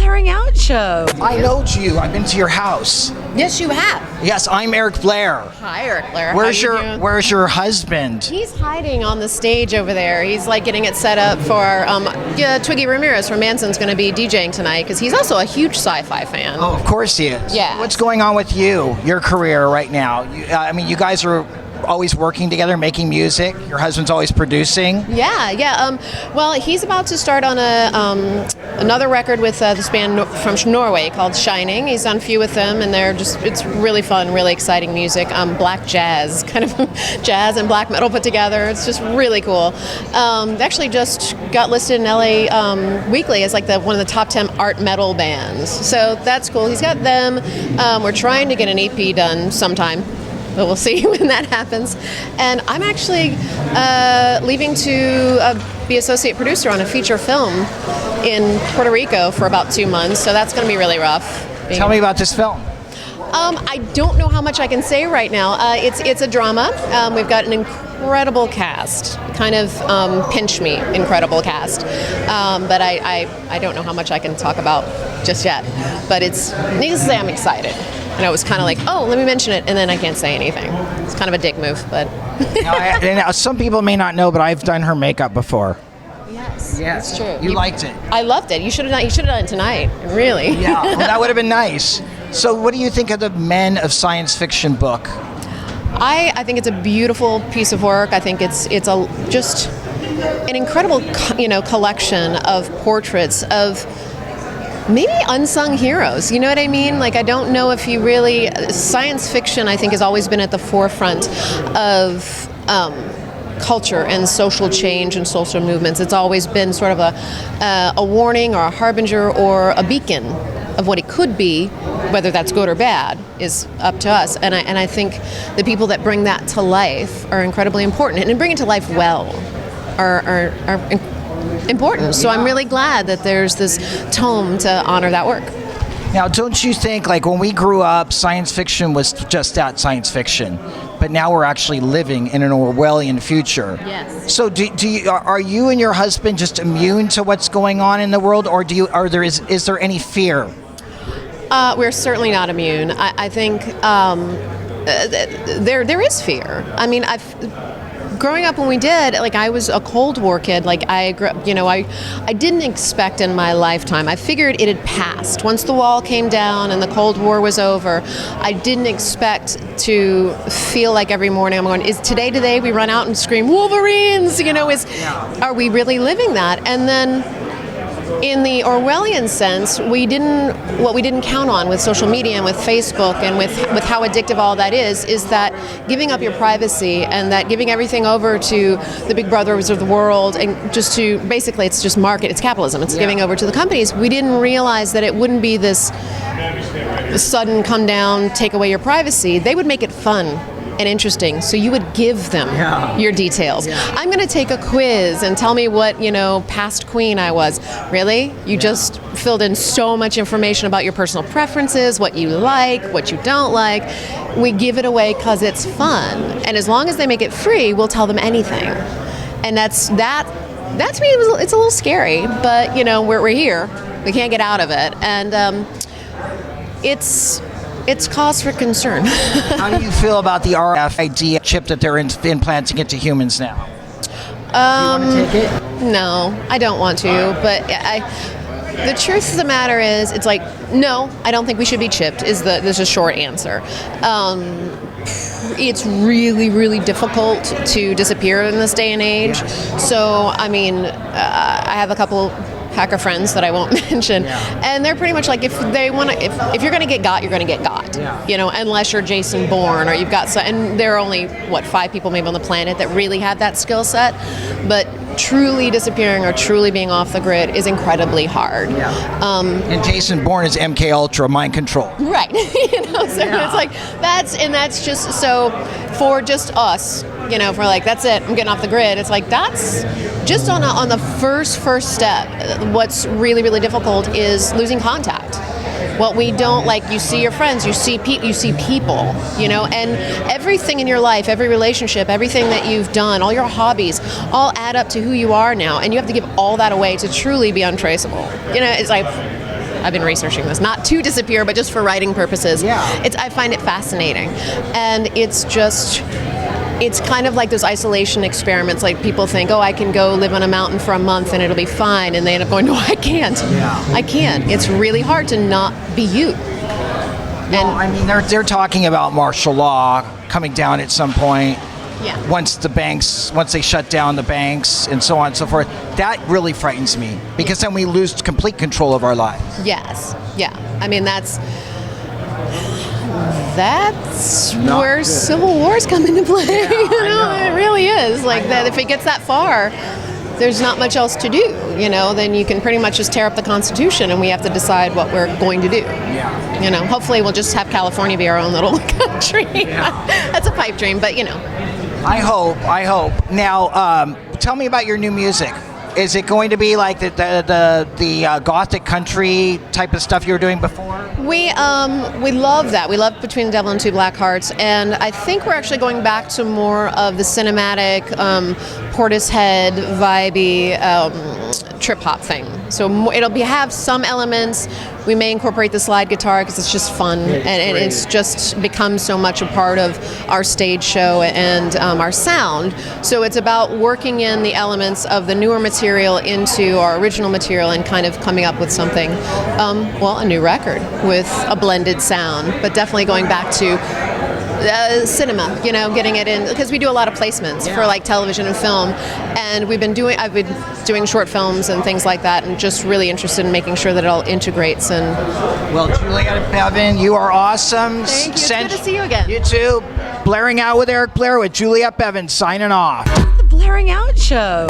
Airing Out show. I know you. I've been to your house. Yes, you have. Yes, I'm Eric Blair. Hi, Eric Blair. Where's How you doing? Where's your husband? He's hiding on the stage over there. He's like getting it set up for Twiggy Ramirez from Manson's going to be DJing tonight because he's also a huge sci-fi fan. Oh, of course he is. Yeah. What's going on with your career right now? You guys are always working together, making music. Your husband's always producing. Yeah. Well, he's about to start on another record with this band from Norway called Shining. He's done a few with them, and it's really fun, really exciting music. Black jazz, kind of jazz and black metal put together. It's just really cool. They actually just got listed in LA Weekly as like one of the top 10 art metal bands. So that's cool. He's got them. We're trying to get an EP done sometime, but we'll see when that happens. And I'm actually leaving to be associate producer on a feature film in Puerto Rico for about 2 months, so that's going to be really rough. Tell me about this film. I don't know how much I can say right now. It's a drama. We've got an incredible cast, kind of pinch me incredible cast, but I don't know how much I can talk about just yet. But it's needless to say, I'm excited. And I was kind of like, oh, let me mention it, and then I can't say anything. It's kind of a dick move, but. Now, some people may not know, but I've done her makeup before. Yes, Yes, that's true. You liked it. I loved it. You should have done it tonight. Really. Yeah, well, that would have been nice. So, what do you think of the Men of Science Fiction book? I think it's a beautiful piece of work. I think it's just an incredible collection of portraits of maybe unsung heroes. You know what I mean? Like, I don't know if you really... Science fiction, I think, has always been at the forefront of culture and social change and social movements. It's always been sort of a warning or a harbinger or a beacon of what it could be. Whether that's good or bad is up to us. And I think the people that bring that to life are incredibly important. And bring it to life well are important. So I'm really glad that there's this tome to honor that work. Now, don't you think, like, when we grew up, science fiction was just that, science fiction, but now we're actually living in an Orwellian future. Yes. So are you and your husband just immune to what's going on in the world, or is there any fear? We're certainly not immune. I think there is fear. I mean, growing up when we did, like, I was a Cold War kid. Like, I grew up, I didn't expect in my lifetime. I figured it had passed. Once the wall came down and the Cold War was over, I didn't expect to feel like every morning I'm going, is today the day we run out and scream, Wolverines? Are we really living that? And then in the Orwellian sense, what we didn't count on with social media and with Facebook and with how addictive all that is that giving up your privacy and that giving everything over to the big brothers of the world and just to, basically it's just market, it's capitalism, it's giving over to the companies. We didn't realize that it wouldn't be this sudden come down, take away your privacy. They would make it fun and interesting, so you would give them your details. I'm going to take a quiz and tell me what past queen I was. Really? You just filled in so much information about your personal preferences, what you like, what you don't like. We give it away because it's fun, and as long as they make it free, we'll tell them anything. And that's to me, it's a little scary, but we're here. We can't get out of it, and it's cause for concern. How do you feel about the RFID chip that they're implanting into humans now? Do you want to take it? No, I don't want to. But the truth of the matter is, it's like, no, I don't think we should be chipped. There's a short answer. It's really, really difficult to disappear in this day and age. So, I mean, I have a couple hacker friends that I won't mention, and they're pretty much like, if you're going to get got, you're going to get got. Unless you're Jason Bourne or you've got and there are only 5 people maybe on the planet that really have that skill set, but truly disappearing or truly being off the grid is incredibly hard. And Jason Bourne is MK Ultra, mind control. Right. So it's like that's just so for just us. For like, that's it, I'm getting off the grid. It's like, that's just on the first step. What's really, really difficult is losing contact. What we don't, like, you see your friends, you see people, and everything in your life, every relationship, everything that you've done, all your hobbies, all add up to who you are now, and you have to give all that away to truly be untraceable. It's like, I've been researching this, not to disappear, but just for writing purposes. Yeah. I find it fascinating, and it's kind of like those isolation experiments. Like people think, oh, I can go live on a mountain for a month and it'll be fine, and they end up going, no, I can't. Yeah. I can't. It's really hard to not be you. Well, I mean, they're talking about martial law coming down at some point. Yeah. Once they shut down the banks and so on and so forth. That really frightens me, because then we lose complete control of our lives. Yes. Yeah. I mean, that's Not where good. civil wars come into play. Yeah, You know, I know. it really is. Like I that. know. If it gets that far, there's not much else to do. You know, then you can pretty much just tear up the Constitution, and we have to decide what we're going to do. Yeah. You know, hopefully we'll just have California be our own little country. That's a pipe dream, but you know. I hope. Now, tell me about your new music. Is it going to be like the gothic country type of stuff you were doing before? We love that. We love Between the Devil and Two Black Hearts, and I think we're actually going back to more of the cinematic, Portishead, vibey, trip hop thing. So it'll have some elements. We may incorporate the slide guitar because it's just fun, and it's just become so much a part of our stage show and our sound. So it's about working in the elements of the newer material into our original material and kind of coming up with something, a new record with a blended sound, but definitely going back to cinema, you know, getting it in, because we do a lot of placements for like television and film, and I've been doing short films and things like that, and just really interested in making sure that it all integrates. And Well, Juliette Beavan, you are awesome. Thank you. It's good to see you again. You too. Blairing out with Eric Blair with Juliette Beavan signing off. The Blairing Out Show.